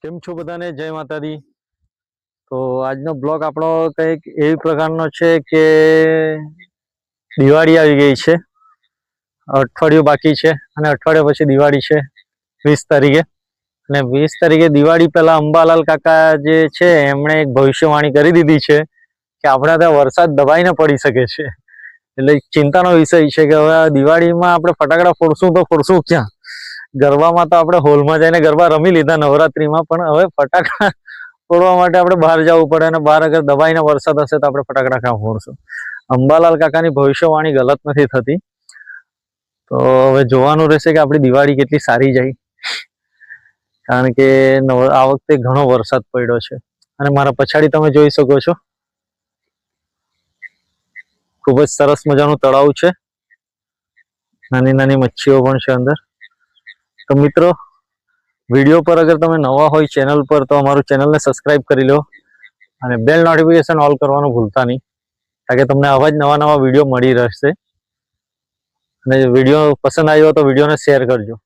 કેમ છો બધાને જય માતાજી। તો આજનો બ્લોગ આપણો કંઈક એવી પ્રકારનો છે કે દિવાળી આવી ગઈ છે, અઠવાડિયું બાકી છે અને અઠવાડિયા પછી દિવાળી છે 20 તારીખે। અને 20 તારીખે દિવાળી પહેલા અંબાલાલ કાકા જે છે એમણે એક ભવિષ્યવાણી કરી દીધી છે કે આપણા ત્યાં વરસાદ દબાઈને પડી શકે છે। એટલે ચિંતાનો વિષય છે કે હવે દિવાળીમાં આપણે ફટાકડા ફોડશું તો ફોડશું ક્યાં? ગરબામાં તો આપણે હોલમાં જઈને ગરબા રમી લીધા નવરાત્રીમાં, પણ હવે ફટાકડા ફોડવા માટે આપણે બહાર જવું પડે અને બહાર અગર દબાઈને વરસાદ હશે તો આપણે ફટાકડા ક્યાં ફોડશું? અંબાલાલ કાકાની ભવિષ્યવાણી ગલત નથી થતી। તો હવે જોવાનું રહેશે કે આપણી દિવાળી કેટલી સારી જાય, કારણ કે આ વખતે ઘણો વરસાદ પડ્યો છે। અને મારા પછાડી તમે જોઈ શકો છો ખૂબ જ સરસ મજાનું તળાવ છે, નાની નાની મચ્છીઓ પણ છે અંદર। તો મિત્રો, વિડીયો પર અગર તમે નવા હોય ચેનલ પર તો અમારું ચેનલને સબસ્ક્રાઇબ કરી લો અને બેલ નોટિફિકેશન ઓલ કરવાનું ભૂલતા નહીં, કારણ કે તમને આવા જ નવા વિડીયો મળી રહેશે। અને વિડીયો પસંદ આવ્યો તો વિડીયોને શેર કરજો।